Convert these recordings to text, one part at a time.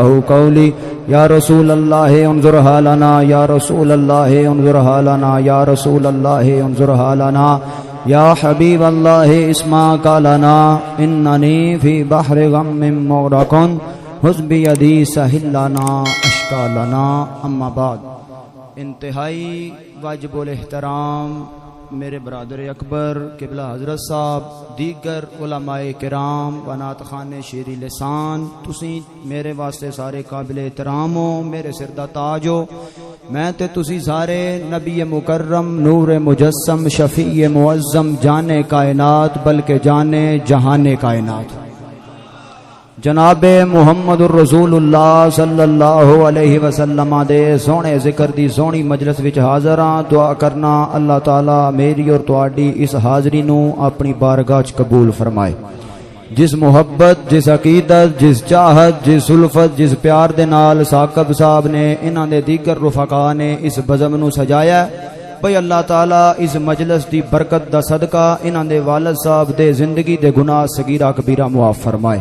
أو قولي يا رسول الله انظرها لنا يا رسول الله انظرها لنا يا رسول الله انظرها لنا يا حبيب الله اسمعك لنا إنني في بحر غم مغرق خذ بيدي سهل لنا اشکا لنا. اما بعد، انتہائی واجب الاحترام میرے برادر اکبر قبلہ حضرت صاحب، دیگر علماء کرام و نعت خانے شیری لسان، تسی میرے واسطے سارے قابل احترام ہو، میرے سر دا تاج ہو. میں تے تسی سارے نبی مکرم، نور مجسم، شفیع معظم، جانے کائنات بلکہ جانے جہان کائنات جناب محمد الرسول اللہ صلی اللہ علیہ وسلم دے سونے ذکر دی سونی مجلس وچ حاضر ہاں. دعا کرنا اللہ تعالی میری اور تواڈی اس حاضری نو اپنی بارگاہ وچ قبول فرمائے. جس محبت، جس عقیدت، جس چاہت، جس الفت، جس پیار دے نال ثاقب صاحب نے انہاں دے دیگر رفقا نے اس بزم نو سجایا بھئی اللہ تعالی اس مجلس دی برکت دا صدقہ انہاں دے والد صاحب دے زندگی دے گناہ صغیرہ کبیرہ معاف فرمائے.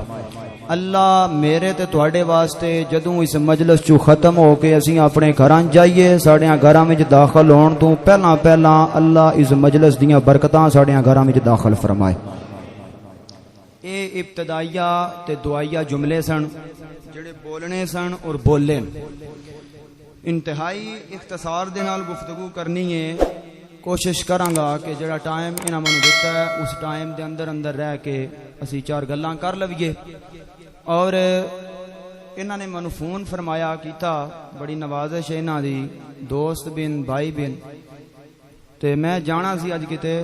اللہ میرے تے تواڈے واسطے جدوں اس مجلس چوں ختم ہو کے اسی اپنے گھراں جائیے، ساڈیاں گھراں وچ داخل ہون تو پہلا اللہ اس مجلس دیاں برکتاں ساڈیاں گھراں وچ داخل فرمائے. اے ابتدائیہ تے دعائیہ جملے سن جڑے بولنے سن اور بولے. انتہائی اختصار دے نال گفتگو کرنی ہے. کوشش کراں گا کہ جڑا ٹائم انہاں مینوں دتا ہے اس ٹائم دے اندر رہ کے اسی چار گلاں کر لویے. اور انہاں نے مینوں فون فرمایا کیتا، بڑی نوازش ہے انہاں دی، دوست بن بھائی بن، تے میں جانا سی اج کتے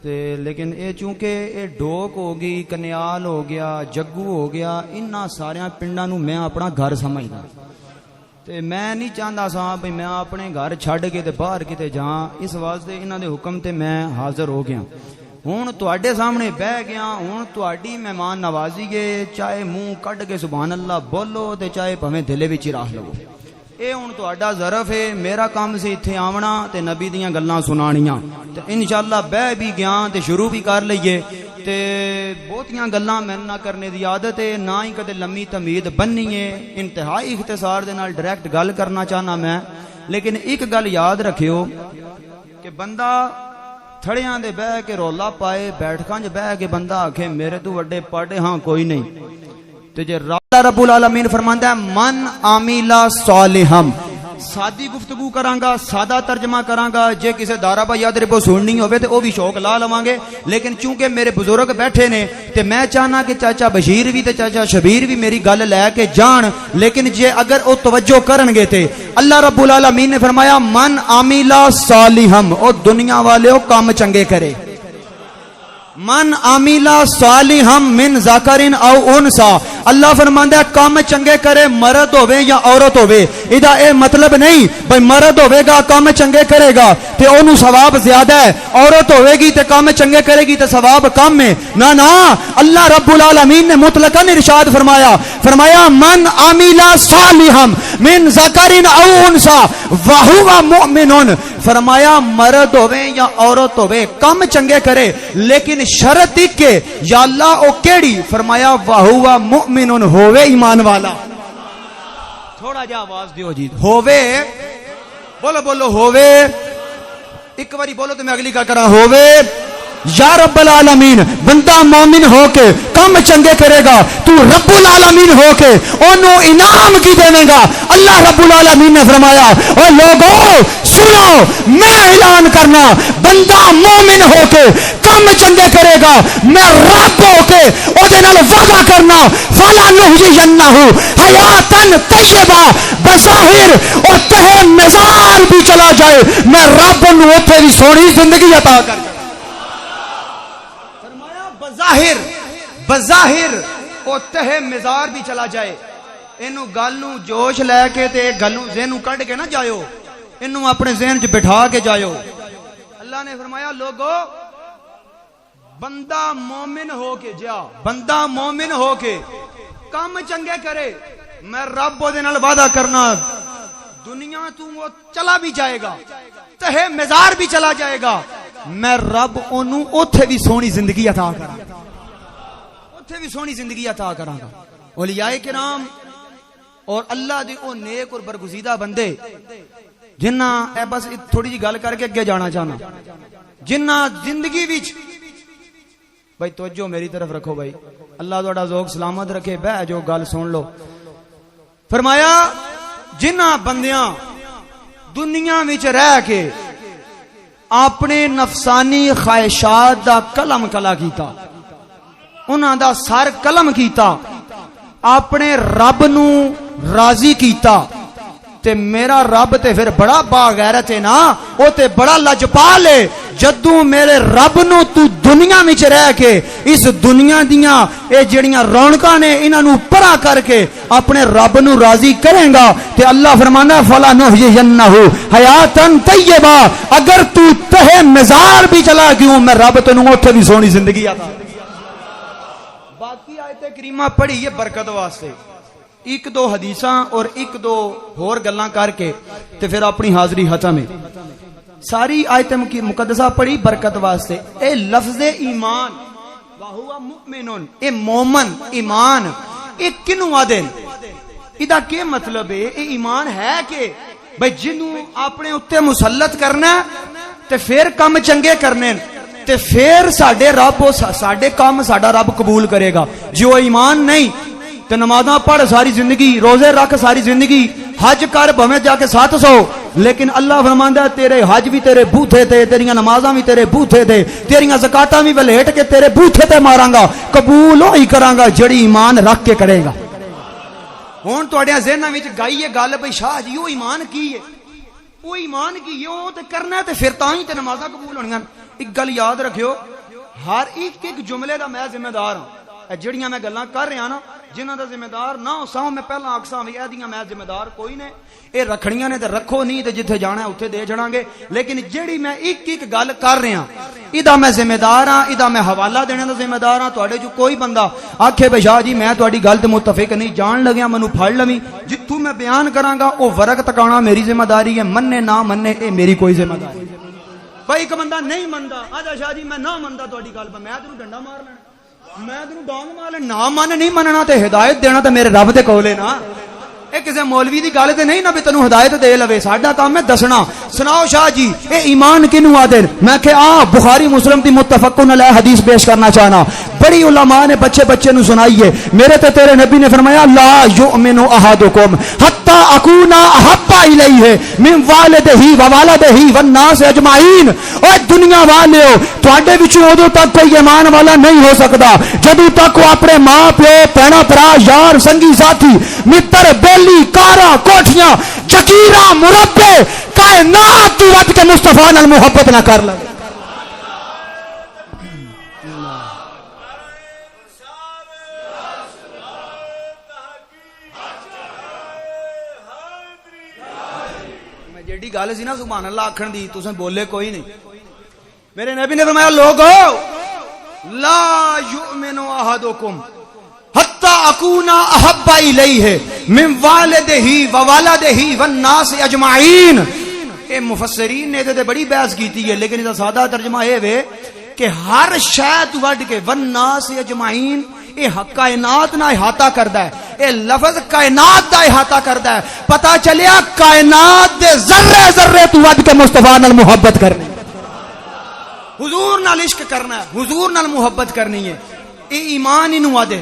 تے لیکن اے چونکہ اے ڈوک ہو گئی، کنیال ہو گیا، جگو ہو گیا، انہاں ساریاں پنڈاں نو میں اپنا گھر سمجھدا تے میں نہیں چاہندا سا بھئی میں اپنے گھر چھڈ کے تے باہر کتے جاں. اس واسطے انہاں دے حکم تے میں حاضر ہو گیا. ہوں تواڈے سامنے بہ گیا، ہوں تواڈی مہمان نوازی گے، چاہے منہ کڈ کے سبحان اللہ بولو تے چاہے بھویں دل وچ ہی رکھ لو. اے ہوں تواڈا ظرف ہے. میرا کام سی ایتھے آونا تے نبی دیاں گلاں سنانیاں تے انشاءاللہ بہ بھی گیا تے شروع بھی کر لئیے. تے بہتیاں گلاں میں نہ کرنے دی عادت ہے، نہ ہی کدے لمبی تمید بننی ہے. انتہائی اختصار دے نال ڈائریکٹ گل کرنا چاہنا میں. لیکن ایک گل یاد رکھیو کہ بندہ تھڑیاں دے بہ کے رولا پائے، بیٹھکاں جو بہ کے بندہ آکھے میرے تو وڈے پاڑے ہاں کوئی نہیں. تے جے رب العالمین فرماندا ہے من عامل صالحا، سادی گفتگو کرانگا، سادہ ترجمہ کرانگا. جے کسے دارا با یاد ربو سننی ہوئے تے او بھی شوق لا لواں گے. لیکن چونکہ میرے بزرگ بیٹھے نے تے میں چاہنا کہ چاچا بشیر بھی تے چاچا شبیر بھی میری گل لے کے جان. لیکن جے اگر او توجہ کرن گے تے اللہ رب العالمین نے فرمایا من عامل صالحا، او دنیا والے او کام چنگے کرے. من عامل صالحا من ذکر او انثى، اللہ فرماندا ہے کام چنگے کرے، مرد ہوے یا عورت ہوے. ادا اے مطلب نہیں بھئی مرد ہوے گا کام چنگے کرے گا تے اونوں ثواب زیادہ ہے، عورت ہوے گی تے کام چنگے کرے گی تے ثواب کم ہے. نہ اللہ رب العالمین نے مطلقاً ارشاد فرمایا من عامل صالحا من ذکر او انثى وهو مؤمن. فرمایا مرد ہوے یا عورت ہوے کام چنگے کرے، لیکن شرط ایک کہ یا اللہ او کیڑی؟ فرمایا وَهُوَ مُؤْمِنٌ، ہووے ایمان والا. تھوڑا جا آواز دیو جی، ہووے، بولو ہووے. ایک باری بولو تو میں اگلی کا کرا. ہووے یا رب العالمین، بندہ مومن ہو کے کم چنگے کرے گا تو رب العالمین ہو کے انہوں انعام کی دے گا. اللہ رب العالمین نے فرمایا اے لوگو سنو، میں اعلان کرنا بندہ مومن ہو کے کم چنگے کرے گا، میں رب ہو کے او دے نال وعدہ کرنا فلا نحیینہ حیاتن طیبہ بظاہر اور تہ مزار بھی چلا جائے، میں رب نو اوتھے بھی سونی زندگی عطا کر. بظاہر او تہ مزار بھی چلا جائے. اینو گل نو جوش لے کے تے گل نو ذہن کڈ کے نہ جایو، اینو اپنے ذہن چ بٹھا کے جایو. اللہ نے فرمایا لوگو بندہ مومن ہو کے بندہ مومن ہو کے کام چنگے کرے، میں رب دے نال وعدہ کرنا دنیا تو وہ چلا بھی جائے گا، تہ مزار بھی چلا جائے گا، میں رب انہوں اوتھے بھی سونی زندگی عطا کراں گا، اوتھے بھی سونی زندگی عطا کراں گا. اولیاء کرام اور اللہ دے او نیک اور برگزیدہ بندے جنہ اے بس تھوڑی جی گل کر کے اگے جانا چاہنا جنہ زندگی وچ بھائی توجہ میری طرف رکھو بھائی اللہ تہاڈا ذوق سلامت رکھے بہ جو گل سن لو فرمایا جنہ بندیاں دنیا وچ رہ کے اپنے نفسانی خواہشات دا قلم کلا کیتا انہاں دا سر قلم کیتا اپنے رب نو راضی کیتا تے میرا رب تے پھر بڑا باغیرت ہے نا او تے بڑا لجپال ہے جدوں میرے رب نو تو دنیا وچ رہ کے اس دنیا دیاں اے جڑیاں رونقاں نے انہاں نو پرا کر کے اپنے رب نو راضی کرے گا تے اللہ فرمانا فلا نحیینہ حیاتاً طیبہ اگر تو تہے مزار بھی چلا گیوں میں رب تینوں اوتھے بھی سونی زندگی عطا باقی آیت کریمہ پڑھی یہ برکت واسطے ایک دو حدیثاں اور ایک دو ہور گلاں کر کے تے پھر اپنی حاضری ختم ہے ساری آیت مقدسہ پڑھی برکت واسطے اے لفظ ایمان وہو مؤمن اے مومن ایمان اے کنوں آدن ادا کیا مطلب ہے اے ایمان ہے کہ بھئی جنوں اپنے اتے مسلط کرنا تے پھر کم چنگے کرنے تے پھر ساڈے رب ساڈے کام ساڈا رب قبول کرے گا جو ایمان نہیں تے نمازاں پڑھ ساری زندگی روزے رکھ ساری زندگی حج کر بھویں جا کے 700 لیکن اللہ فرماندا تیرے حج بھی تیرے بوتھے تے تیریاں نمازاں بھی تیرے بوتھے تے تیریاں زکاتاں بھی ولیٹ کے تیرے بوتھے تے ماراں گا قبول ہوئی کراں گا جڑی ایمان رکھ کے کرے گا ہن تہاڈے ذہناں وچ گئی ہے گل بھئی شاہ جی او ایمان کی ہے او ایمان کی ہے او تے کرنا ہے تے پھر تاں ہی تے نمازاں قبول ہونیاں ایک گل یاد رکھیو ہر ایک جملے دا میں ذمہ دار ہاں جڑیاں میں گلاں کر رہا نا جنہاں دا ذمہ دار نہ ہو ساں میں پہلا آکساں وی ایدیاں میں ذمہ دار کوئی نہیں اے رکھڑیاں نے تے رکھو نہیں تے جتھے جانا ہے اوتھے دے جڑاں گے لیکن جیڑی میں ایک گل کر رہا ادا میں ذمہ دار ہاں ادا میں حوالہ دینے دا ذمہ دار ہاں تواڈے جو کوئی بندہ آکھے بھئی شاہ جی میں تواڈی گل تے متفق نہیں جان لگیا مینوں پھڑ لویں جتھوں میں بیان کراں گا او ورق تکانا میری ذمہ داری ہے مننے نہ مننے اے میری کوئی ذمہ داری بھائی ایک بندہ نہیں مندا آجا شاہ جی میں نہ مندا تواڈی گل میں تینوں ڈنڈا مار لینا میں تینوں ڈانگ مار لینا نہ من نہیں مننا تے ہدایت دینا تے میرے رب دے کول ہے نا اے کسے مولوی دی گل تے نہیں نا بھی تینوں ہدایت دے لوے ساڈا کام ہے دسنا سناؤ شاہ جی اے ایمان کینوں آدن میں کہ بخاری مسلم دی متفقن علیہ حدیث پیش کرنا چاہنا بڑی علماء نے بچے نو سنائی ہے میرے تے تیرے نبی نے فرمایا لا یؤمن احدکم حتی اکونا احب الیہ من والدہ و والدہ والناس اجمعین اے دنیا والیو تواڈے وچوں اودوں تک کوئی ایمان والا نہیں ہو سکدا جدوں تک وہ اپنے ماں پیو بہنا بھرا یار سنگی ساتھی متر بیلی کارا کوٹھیاں چکیرا مربے کائنات تو رب کے مصطفیٰ نال محبت نہ کر لے جیڑی گل سی نا سبحان اللہ آکھن دی تسیں بولے کوئی نہیں میرے نبی نے فرمایا لوگو لا یؤمن احدکم حتی اکونا احب الیہ من والدہ و والدہ والناس اجمعین اے مفسرین نے تے بڑی بحث کیتی ہے لیکن اس دا سادہ ترجمہ اے وے کہ ہر شے تو وڈ کے والناس اجمعین اے کائنات نہ احاطہ کردا ہے اے لفظ کائنات دا احاطہ کردا ہے پتہ چلیا کائنات دے ذرے ذرے تو وڈ کے مصطفیٰ نال محبت کرنی حضور نال عشق کرنا ہے حضور نال محبت کرنی ہے اے ایمان انہوں آدے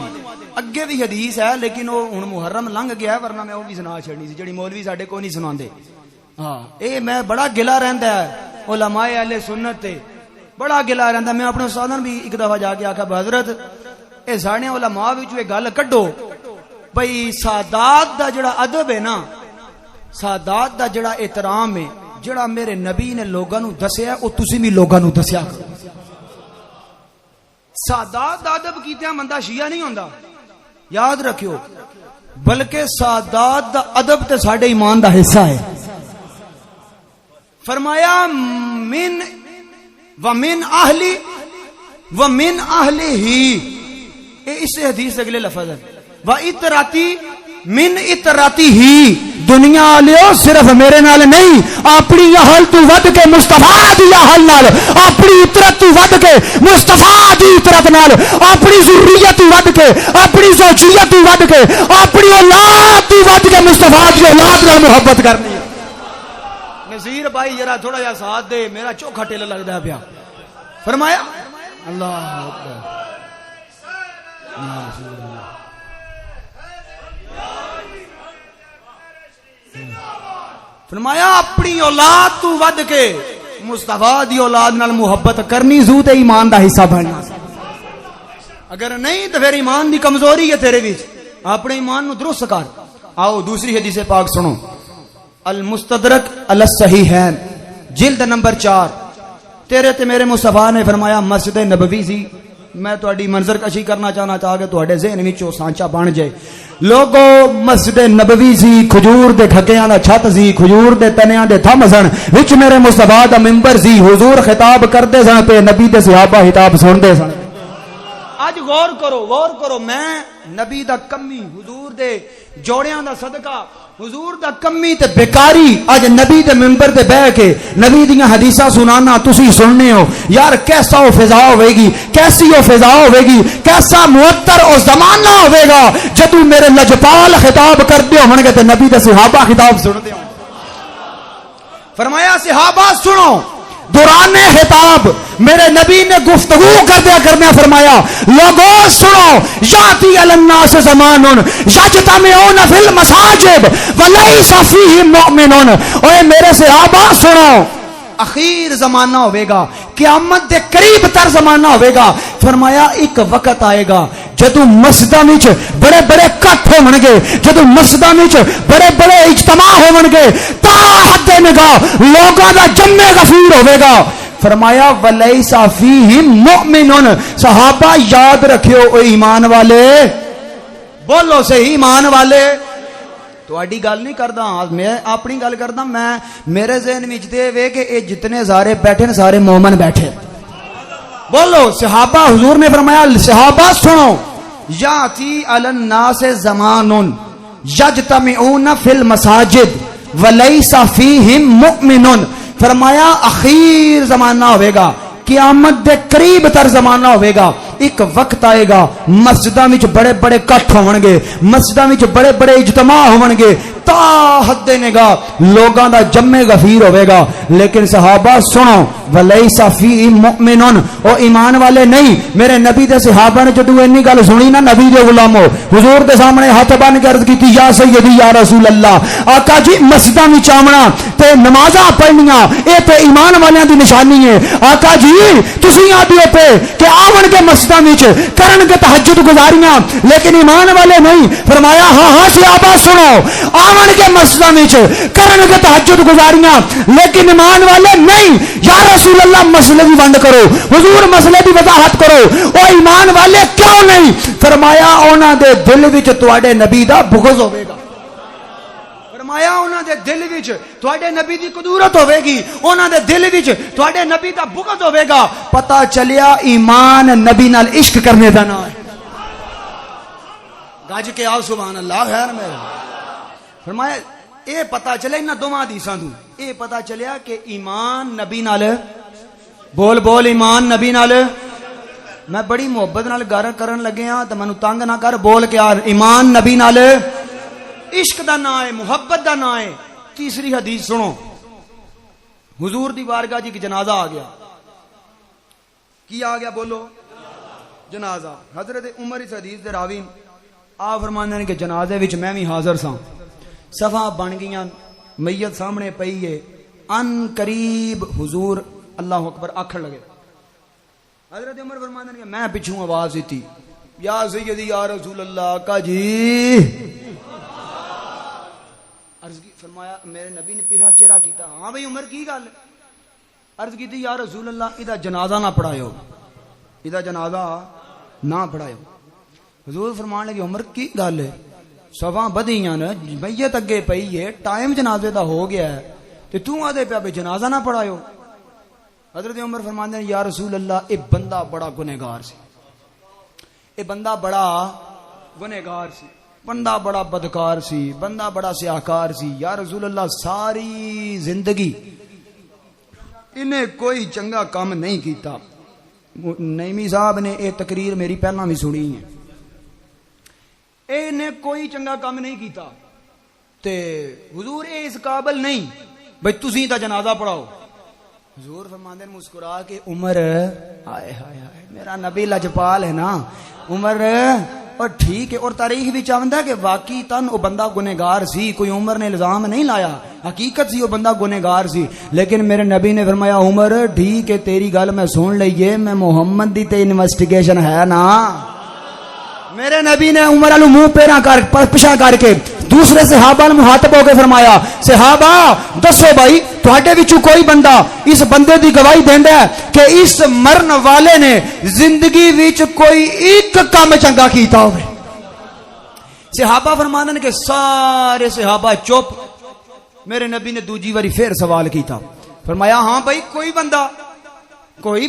اگے بھی حدیث ہے لیکن وہ ہن محرم لنگ گیا ہے ورنہ میں وہ بھی سنا چھڑنی سی جڑی مولوی ساڈے کو نہیں سناندے ہاں اے میں بڑا گلا رہندا ہے علماء اہل سنت تے بڑا گلا رہندا میں اپنے استاداں بھی ایک دفعہ جا کے آکھا حضرت اے ساڈے علماء وچ اے گل کڈو بھئی سادات دا جڑا ادب ہے نا سادات دا جڑا احترام ہے جڑا میرے نبی نے لوگاں نو دسیا او تسی بھی لوگاں نو دسیا کرو سادات دا ادب کیتیاں بندہ شیعہ نہیں ہوندا یاد رکھیو بلکہ سادات دا ادب تے ساڈے ایمان دا حصہ ہے فرمایا من ومن اہلی ومن اہلہ اس حدیث اگلے لفظ ہے و اتراتی من اتراتی ہی دنیا لیو صرف میرے نال نہیں، اپنی اہل تو ود کے مصطفیٰ دی اہل نال، اپنی اطرت تو ود کے مصطفیٰ دی اطرت نال، اپنی ذریت تو ود کے، اپنی زوجیت تو ود کے، اپنی اولاد تو ود کے مصطفیٰ دی اولاد نال محبت کرنی ہے۔ نذیر بھائی ذرا تھوڑا جا ساتھ دے، میرا چوکھا ٹیلا لگدا پیا۔ فرمایا اللہ اکبر، فرمایا اپنی اولاد تو ود کے مصطفیٰ دی اولاد نال محبت کرنی ضرورت ہے، ایمان دا حصہ بننا۔ اگر نہیں تو پھر ایمان دی کمزوری ہے تیرے وچ، اپنے ایمان نو درست کر۔ آؤ دوسری حدیث پاک سنو، المستدرک علی الصحیحین جلد نمبر 4، تیرے تے میرے مصطفیٰ نے فرمایا مسجد نبوی سی، میں تہاڈی منظر کشی کرنا چاہ کے تہاڈے ذہن وچ او سانچا بن جائے۔ لوگو مسجد نبوی سی، کھجور دے کھکیاں دا چھت سی، کھجور دے تنیاں دے تھم سن، وچ میرے مصطفیٰ دا منبر سی، حضور خطاب کردے سن تے نبی دے صحابہ خطاب سندے سن۔ اج غور کرو، میں نبی دا کمی، حضور دے جوڑیاں دا صدقہ، حضور دا کمی تے بیکاری، اج نبی دے منبر تے بیٹھ کے نبی دیاں حدیثاں سنانا تسی سننے ہو یار، کیسا او فضا ہوے گی، کیسی او فضا ہوے گی، کیسا معطر او زمانہ ہوے گا جدوں میرے لجپال خطاب کردے ہون گے تے نبی دے صحابہ خطاب سنتے ہون۔ فرمایا صحابہ سنو، دوران خطاب میرے نبی نے گفتگو کردیا فرمایا لوگوں سنو، یاتی علی الناس زمان یجتمعون فی المساجد ولیس فیہ مؤمن، اوے میرے صحابہ سنو، اخیر زمانہ ہوئے گا، قیامت دے قریب تر زمانہ ہوئے گا۔ فرمایا ایک وقت آئے گا جدو مسجداں وچ بڑے بڑے کٹھ ہون گے، جدو مسجداں وچ بڑے بڑے اجتماع ہون گے، تا حد نگاہ لوگاں دا جمع غفیر ہوئے گا۔ فرمایا ولیس فیہ مؤمن، صحابہ یاد رکھیو اے ایمان والے، بولو صحیح ایمان والے، تواڈی گل نہیں کردا، میں اپنی گل کردا، میں میرے ذہن وچ تے وے کہ اے جتنے سارے بیٹھے نے سارے مومن بیٹھے۔ بولو صحابہ، حضور نے فرمایا صحابہ سنو، یاتی علی الناس زمان یجتمعون فی المساجد ولیس فیہم مؤمن، فرمایا اخیر زمانہ ہوئے گا، قیامت دے قریب تر زمانہ ہوئے گا، ایک وقت آئے گا مسجداں وچ بڑے بڑے کٹھ ہون گے، مسجداں وچ بڑے بڑے اجتماع ہون گے، تا حد نگاہ لوگاں دا جمع غفیر ہوئے گا، لیکن صحابہ سنو ولیس فیہ مؤمن، او ایمان والے نہیں۔ میرے نبی دے صحابہ نے جدو اینی گل سنی نا، نبی دے غلامو حضور دے سامنے ہاتھ بن کے عرض کیتی یا سیدی یا رسول اللہ، آقا جی مسجداں وچ آونا تے نمازاں پڑھنیاں اے تے ایمان والیاں دی نشانی ہے، آقا جی تسی آدھے پہ کہ آون کے مسجداں وچ کرن کے تہجد گزاریاں لیکن ایمان والے نہیں۔ فرمایا ہاں ہاں صحابہ سنو، آون کے مسجداں وچ کرن کے تہجد گزاریاں لیکن ایمان والے نہیں۔ یا رسول اللہ مسئلے کی ونڈ کرو، حضور مسئلے کی وضاحت کرو، او ایمان والے کیوں نہیں؟ فرمایا انہاں دے دل وچ تواڈے نبی دا بغض ہوے گا، فرمایا انہاں دے دل وچ تواڈے نبی دی قدرت ہوے گی، انہاں دے دل وچ تواڈے نبی دا بغض ہوے گا۔ پتہ چلیا ایمان نبی نال عشق کرنے دا نام ہے۔ گج کے آؤ سبحان اللہ، خیر میں فرمایا اے پتہ چلے انہاں دوواں حدیثاں تو اے پتہ چلیا کہ ایمان نبی نال، بول بول ایمان نبی نال، میں بڑی محبت نال گل کرن لگے ہاں تے مینوں تنگ نہ کر، بول کے یار ایمان نبی نال عشق دا نام ہے، محبت دا نام ہے۔ تیسری حدیث سنو، حضور دی بارگاہ جی جنازہ آ گیا، کی آ گیا بولو؟ جنازہ۔ حضرت عمر اس حدیث دے راوی آ فرماندے نے کہ جنازے وچ میں بھی حاضر ساں، صفاں بن گئیاں، میت سامنے پئی ہے، ان قریب حضور اللہ اکبر آکھن لگے۔ حضرت عمر فرماندے نے کہ میں پچھوں آواز دیتی، یا سیدی یا رسول اللہ، کا جی عرض کی، فرمایا میرے نبی نے پیچھا چہرہ کیتا، ہاں بھئی عمر کی گل؟ عرض کی تھی یا رسول اللہ ادھا جنازہ نہ پڑھائیو، ادھا جنازہ نہ پڑھائیو۔ حضور فرمان لگے عمر کی گل ہے، صفاں بدیاں نے، میت اگے پئی ہے، ٹائم جنازے دا ہو گیا ہے تے تو آدھے پیا بھئی جنازہ نہ پڑھائیو۔ حضرت عمر فرماندے ہیں یا رسول اللہ اے بندہ بڑا گنہگار سی، اے بندہ بڑا گنہگار سی، بندہ بڑا بدکار سی، بندہ بڑا سیاہکار سی، یا رسول اللہ ساری زندگی انہیں کوئی چنگا کام نہیں کیتا۔ نعیمی صاحب نے یہ تقریر میری پہلا بھی سنی ہے، انہیں کوئی چنگا کام نہیں کیتا تے حضور اے اس قابل نہیں بھئی تسی تا جنازہ پڑھاؤ۔ حضور فرماندے مسکرا کے عمر آئے ہائے ہائے میرا نبی لجپال ہے نا، عمر اور ٹھیک ہے، اور تاریخ بھی چاہتا ہے کہ واقعی تن وہ بندہ گنہگار سی، کوئی عمر نے الزام نہیں لایا، حقیقت سی وہ بندہ گنہگار سی، لیکن میرے نبی نے فرمایا عمر ٹھیک ہے تیری گل میں سن لئیے، میں محمد دی تے انویسٹیگیشن ہے نا۔ میرے نبی نے عمر علی منہ پیرا کر پشا کر کے دوسرے صحابہ نے مخاطب ہو کے فرمایا صحابہ دسو بھائی تواڈے وچوں کوئی بندہ اس بندے دی گواہی دیندا ہے کہ اس مرن والے نے زندگی وچ کوئی ایک کام چنگا کیتا ہوئے؟ صحابہ فرماندے نے کہ سارے صحابہ چپ۔ میرے نبی نے دوجی واری پھر سوال کیتا، فرمایا ہاں بھائی کوئی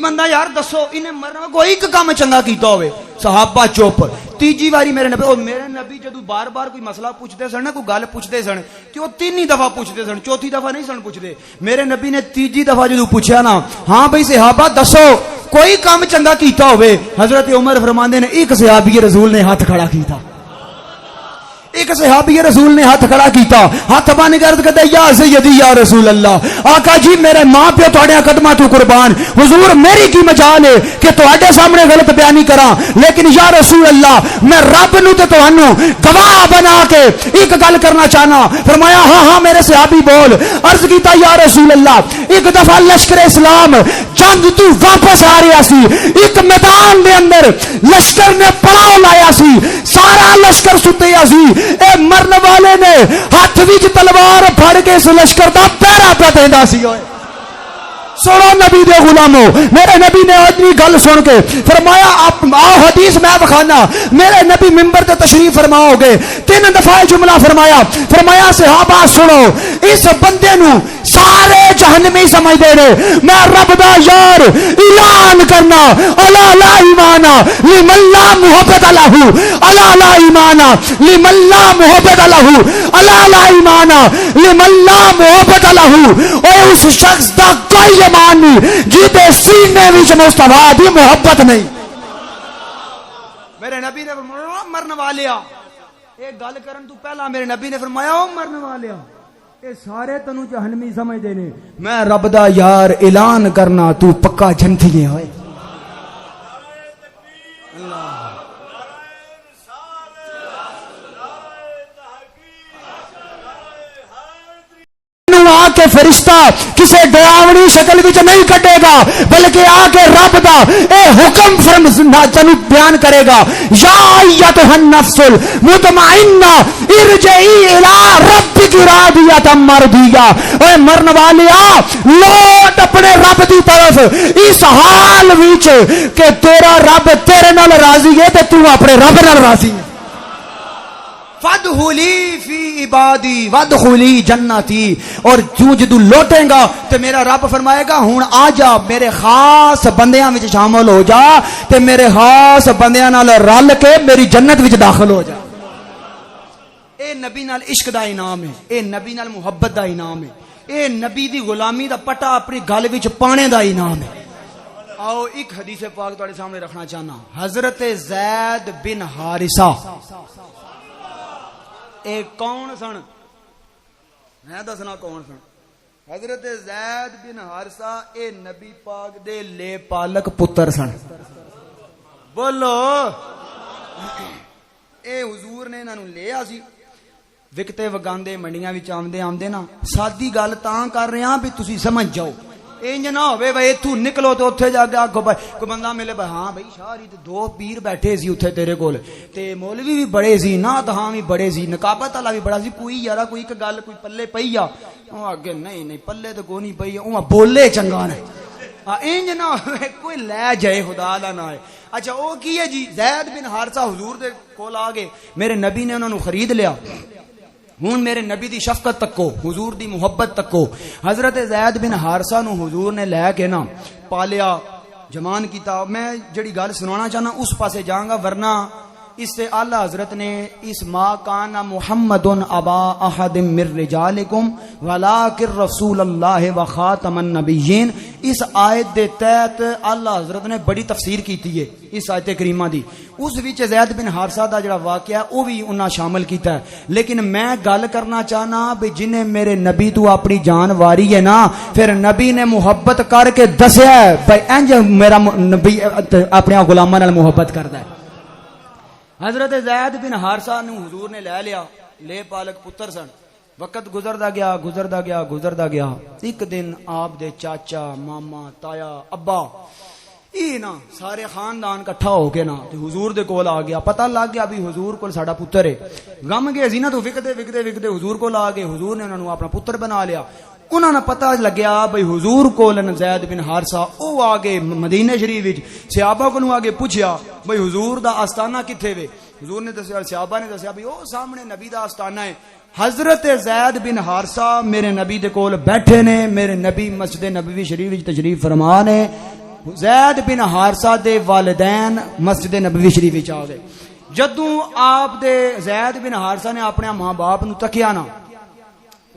بندہ یار دسو انہیں مرنا کوئی ایک کام چنگا کیتا ہوئے؟ صحابہ چپ۔ تیجی واری میرے نبی جدو بار بار کوئی مسئلہ پوچھتے سن نا، کوئی گل پوچھتے سن کہ وہ تین ہی دفعہ پوچھتے سن، چوتھی دفعہ نہیں سن پوچھتے۔ میرے نبی نے تیجی دفعہ جدو پوچھا نا ہاں بھائی صحابہ دسو کوئی کام چنگا کیتا ہوئے، حضرت عمر فرماندے نے ایک صحابی رسول نے ہاتھ کھڑا کیتا، ایک صحابی رسول نے ہاتھ کھڑا کیتا، ہاتھ بن کے عرض کرتا یا سیدی یا رسول اللہ، آقا جی میرے ماں پیو تواڈے قدماں تو قربان، حضور میری کی مجال ہے کہ تواڈے سامنے غلط بیانی کراں، لیکن یا رسول اللہ میں رب نو تے تانوں گواہ بنا کے ایک گل کرنا چاہنا۔ فرمایا ہاں ہاں میرے صحابی بول۔ عرض کیتا یا رسول اللہ ایک دفعہ لشکر اسلام جنگ تو واپس آ رہا سی، ایک میدان دے اندر لشکر نے پڑاؤ لایا سی، سارا لشکر ستیا سی، اے مرن والے نے ہاتھ وچ تلوار پھڑ کے اس لشکر دا پیرا پہ دیندا سی۔ ہوئے سنو نبی دے غلامو، میرے نبی نے اتنی گل سن کے فرمایا آؤ حدیث میں بخانا۔ میرے نبی ممبر تے تشریف فرماؤ گے، 3 دفعہ جملہ فرمایا صحابہ سنو اس بندے نو سارے جہنمی سمجھ دے رہے، میں رب دا یار اعلان کرنا الا لا ایمان لمن لا محبت له، الا لا ایمان لمن لا محبت له، الا لا ایمان لمن لا محبت له۔ اے اس شخص دا کوئی ایمان نہیں جیتے سینے وچ مصطفیٰ دی محبت نہیں۔ میرے نبی نے فرمایا مرن والیا، ایک گل کرن تو پہلا میرے نبی نے فرمایا او مرن والیا اے سارے تنو جہنمی سمجھ دے نے، میں رب دا یار اعلان کرنا تو پکا جنتی ہوئے۔ آ کے فرشتہ کسے ڈراونی شکل وچ نہیں کٹے گا، بلکہ آ کے رب دا اے حکم تنو بیان کرے گا، یا ایتھا النفس المطمئنہ ارجعی الی ربک راضیہ مرضیہ۔ اے مرن والیا لوٹ اپنے رب دی طرف اس حال وچ کہ تیرا رب تیرے نال راضی ہے تے تو اپنے رب نال راضی ہے۔ فادخلی فی عبادی وادخلی جنتی، اور تو جدو لوٹیں گا تو میرا رب فرمائے گا ہون آ جا میرے خاص بندیاں وچ شامل ہو جا تے میرے خاص بندیاں نال رل کے میری جنت وچ داخل ہو جا۔ اے نبی نال عشق دا انعام ہے، اے نبی نال محبت دا انعام ہے، اے نبی دی غلامی دا پٹا اپنی گل وچ پانے دا انعام ہے۔ آؤ ایک حدیث پاک تواڈے سامنے رکھنا چاہنا، حضرت زید بن حارثہ اے کون سن؟ میں دسنا کون سن؟ حضرت زید بن حارثہ اے نبی پاک دے لے پالک پتر سن۔ بولو اے حضور نے انہاں نوں لیا سی، وکتے وگاندے منڈیاں وچ آمدے نا، سادی گل تاں کر رہے ہاں بھی تسی سمجھ جاؤ، انج نہ ہوے بھائی اتھوں نکلو تے اوتھے جا کے آکھو بھائی کوئی بندہ ملے بھائی ہاں بھائی شاہری تے 2 پیر بیٹھے سی اوتھے تیرے کول تے مولوی بھی بڑے سی، نعت ہاں بھی بڑے سی، نقابت والا بھی بڑا سی، کوئی یارا کوئی ایک گل کوئی پلے پئی آ او اگے نہیں پلے تے کوئی نہیں پئی او بولے چنگا نے انج نہ ہوے کوئی لے جائے خدا دا نہ ہے۔ اچھا او کی ہے جی؟ زید بن حارثہ حضور دے کول آ گئے، میرے نبی نے انہاں نوں خرید لیا۔ ہوں میرے نبی دی شفقت تکو، حضور دی محبت تکو، حضرت زید بن حارثہ نو حضور نے لے کے نا پالیا، جمان کیتا۔ میں جڑی گل سنانا چاہنا اس پاسے جاؤں گا، ورنہ اس سے اعلی حضرت نے اس ما کان محمد ابا احد من رجالکم ولکن رسول اللہ و خاتم النبیین، اس آیت دے تحت اعلی حضرت نے بڑی تفسیر کیتی ہے اس آیت کریمہ دی. اس وچ زید بن حارثہ دا جڑا واقعہ او بھی انہاں شامل کیتا ہے. لیکن میں گل کرنا چاہنا بھی جنہیں میرے نبی تو اپنی جان واری ہے نا، پھر نبی نے محبت کر کے دسیا ہے بھائی انج میرا نبی اپنے غلاماں نال محبت کردا ہے. حضرت زید بن حارثہ نو حضور نے لے لیا، لے پالک پتر سن. وقت گزردا گیا. ایک دن آپ دے چاچا، ماما، تایا، ابا یہ نا سارے خاندان کٹھا ہو کے نا حضور دے کول آ گیا. پتہ لگ گیا بھی حضور کول ساڈا پتر ہے. غم گئے سی نا تو وکدے حضور کول آ گئے. حضور نے انہاں نو اپنا پتر بنا لیا. انہاں نے پتہ لگیا بھئی حضور کول زید بن حارثہ او آ گئے مدینے شریف وچ. صحابہ کو آگے پوچھیا بھئی حضور دا آستانہ کتھے وے؟ حضور نے دسیا، صحابہ نے دسیا بھی او سامنے نبی دا آستانہ ہے. حضرت زید بن حارثہ میرے نبی دے کول بیٹھے نے، میرے نبی مسجد نبوی شریف وچ تشریف فرما نے. زید بن حارثہ دے والدین مسجد نبوی شریف وچ آ گئے. جدوں آپ دے زید بن حارثہ نے اپنے ماں باپ نو تکیا نا،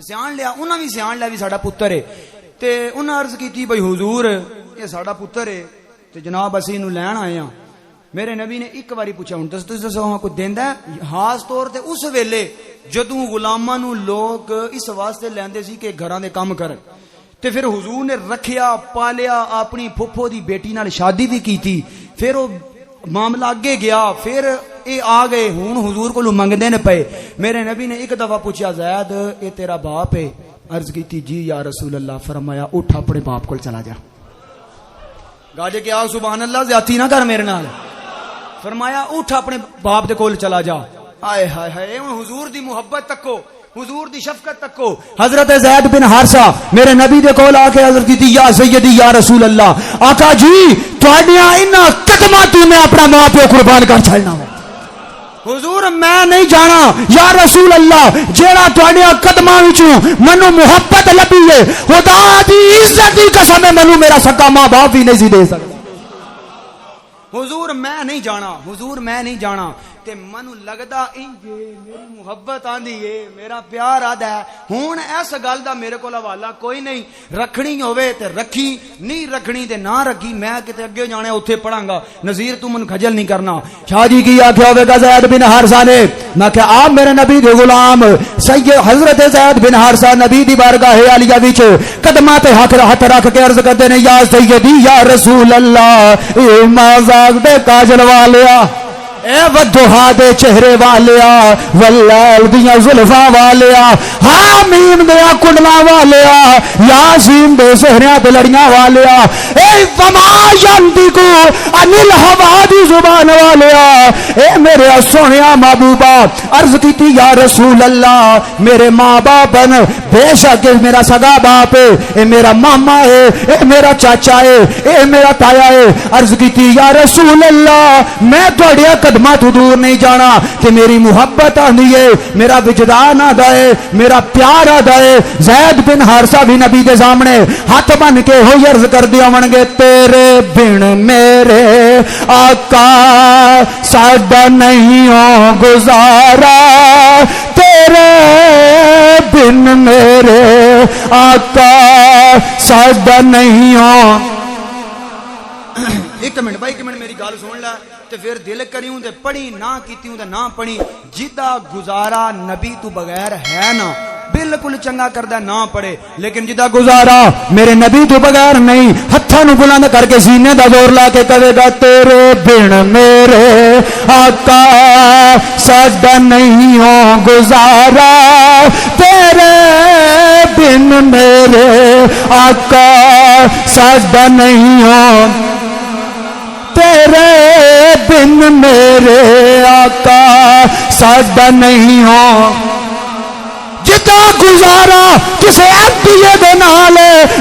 سیان لیا، انہاں بھی سیان لیا بھی ساڈا پتر ہے. تے انہاں عرض کیتی بھئی حضور یہ ساڈا پتر ہے تے جناب اسی نو لین آئے ہاں. میرے نبی نے ایک باری پوچھا ہن دسو کوئی دیندا ہے؟ خاص طور تے اس ویلے جدوں غلاماں نو لوگ اس واسطے لیندے سی کہ گھراں دے کام کرن، تے پھر حضور نے رکھیا پالیا، اپنی پھپھو دی بیٹی نال شادی بھی کیتی. پھر وہ معاملہ اگے گیا، پھر اے آ گئے ہن حضور کو منگدے نے پے. میرے نبی نے ایک دفعہ پوچھا زید اے تیرا باپ ہے؟ عرض کیتی جی یا رسول اللہ. فرمایا اٹھ اپنے باپ کو چلا جا. گاجے کہ آ سبحان اللہ زیادتی نہ کر میرے نال. فرمایا اٹھ اپنے باپ دے کول چلا جا. آئے ہائے ہائے حضور دی محبت تکو، حضور دی شفقت تکو. حضرت زید بن حارثہ میرے نبی دے کول آ کے حضرت کی یا سیدی یا رسول اللہ، آقا جی تواڈیاں انہاں قدماں تو میں اپنا ماں پیو قربان کر چھڑنا ہے. حضور میں نہیں جانا یا رسول اللہ جیڑا تواڈیاں قدماں وچوں منو محبت لبھی ہے، خدا دی عزت دی قسم ہے منو میرا سکا ماں باپ بھی نہیں سی دے سکتا. حضور میں نہیں جانا، حضور میں نہیں جانا. تے منو لگدا انج میری محبت آندی ہے، میرا پیار آدا ہے. ہن اس گل دا میرے کول حوالہ کوئی نہیں. رکھنی ہوے تے رکھی، نہیں رکھنی تے نہ رکھی. میں کتے اگے جانا اوتھے پڑھاں گا. نذیر تو من کھجل نہیں کرنا. شاہ جی کی آکھیا ہوے گا زید بن حارثہ نے، میں کہ آپ میرے نبی دے غلام سید حضرت زید بن حارثہ نبی دی بارگاہ عالیہ وچ قدماں تے ہاتھ رکھ کے عرض کردے نے یا سیدی یا رسول اللہ، اے مازاق دے کاجل والیا، اے ودھا دے چہرے والیا، واللیل دیاں زلفاں والیا، حامیم دیا کنڈلاں والیا، یاسین دے سہریاں تے لڑیاں والیا، اے وما ینطقو عن الہوا دی زبان والیا، اے میرے سونیا محبوبہ. عرض کیتی یا رسول اللہ میرے ماں باپ بے شک میرا سگا باپ ہے، اے میرا ماما ہے، اے میرا چاچا ہے، اے میرا تایا ہے. عرض کیتی یا رسول اللہ میں تواڈے قدماں تو دور نہیں جانا کہ میری محبت آندی ہے، میرا وجدان آدا ہے، میرا پیار آدا ہے. زید بن حارثہ بھی نبی دے سامنے ہاتھ بن کے ہوئی عرض کر دیا ونگے تیرے بن میرے آقا ساڈا نہیں ہو گزارا، تیرے بن میرے آقا ساڈا نہیں ہو. ایک منٹ بھائی، ایک منٹ میری گل سن لے تے پھر دل کریوں تے پڑھی نہ کیتیوں تے نہ پڑھی. جدا گزارا نبی تو بغیر ہے نا بالکل چنگا کردہ نہ پڑھے، لیکن جدا گزارا میرے نبی تو بغیر نہیں. ہتھاں نو بلند کر کے سینے دا زور لا کے کہے گا تیرے بن میرے آقا ساڈا نہیں ہو گزارا، تیرے بن میرے آقا ساڈا نہیں ہو، تیرے بن میرے آقا ساڈا نہیں ہو. جدا گزارا کسے عبدیے دے نال،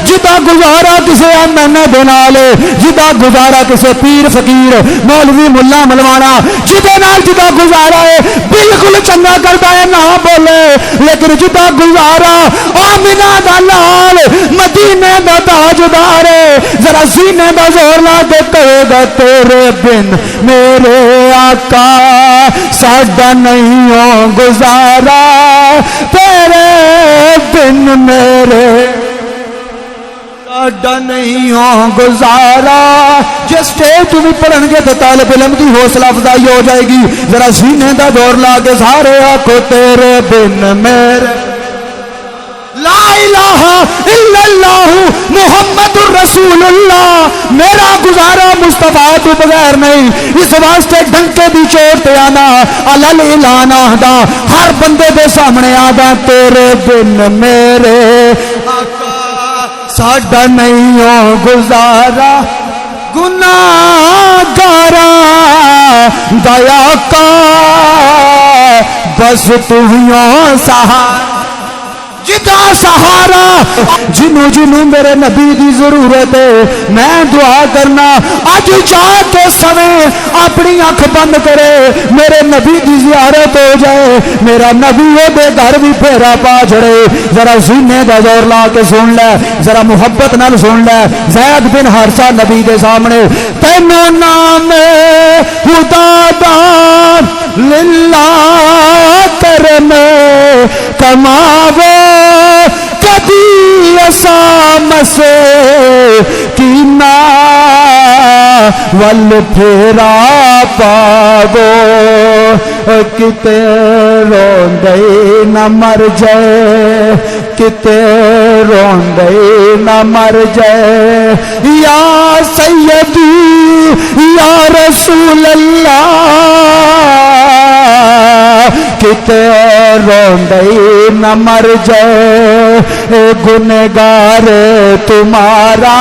جدا گزارا کسے امن دے نال، جدا گزارا کسے پیر فقیر مولوی ملا ملوانا، جدے نال جدا گزارا ہے بالکل چنگا کرتا ہے نہ بولے. لیکن جدا گزارا آمنہ دا لال مدینے دا تاجدار ہے، ذرا سینے دا زور لا کے کہے گا تیرے بن میرے آقا ساڈا نہیں ہو گزارا تیرے بن میرے ساڈا نہیں ہو گزارا. جس سٹیج تو بھی پڑھن گے تو طالب علم کی حوصلہ افزائی ہو جائے گی. ذرا سینے دا زور لا کے سارے آکھو تیرے بن میرے لا الہ الا اللہ محمد الرسول اللہ. میرا گزارا مصطفیٰ تو بغیر نہیں. اس واسطے ڈنکے دی چوٹ تے آنا علل اعلان آہدا ہر بندے دے سامنے آدا تیرے بن میرے آقا ساڈا نہیں ہو گزارا گناہ گارا دیا کا بس تو ہیوں سہارا. جدا سہارا جنوں جنوں میرے نبی دی ضرورت ہے میں دعا کرنا اج چاہ کے سویں اپنی اکھ بند کرے میرے نبی دی زیارت ہو جائے میرا نبی دے گھر بھی پھیرا پا چھڑے. ذرا سینے دا زور لا کے سن لے ذرا محبت نال سن لے. زید بن حارثہ نبی دے سامنے تینوں نام خدا دان للہ کرم کماوے کدی اسام سے کینا ول پھیرا پاگو کتے روندے نہ مر جائے کتے روندے نہ مر جائے. یا سیدی یا رسول اللہ کتے روندے نہ مر جائے گنہگار تمہارا.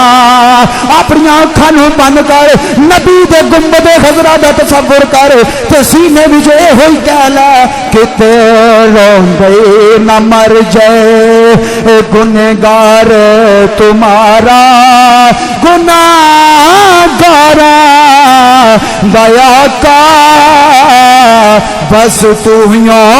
اپنی آنکھاں نوں بند کر نبی دے گنبد خضرا دا تصور کر تے سینے وچ اے ہوئی کہہ لے کتے روندے نہ مر جائے گنہگار تمہارا گناہگارا دیا کا بس تو ہیوں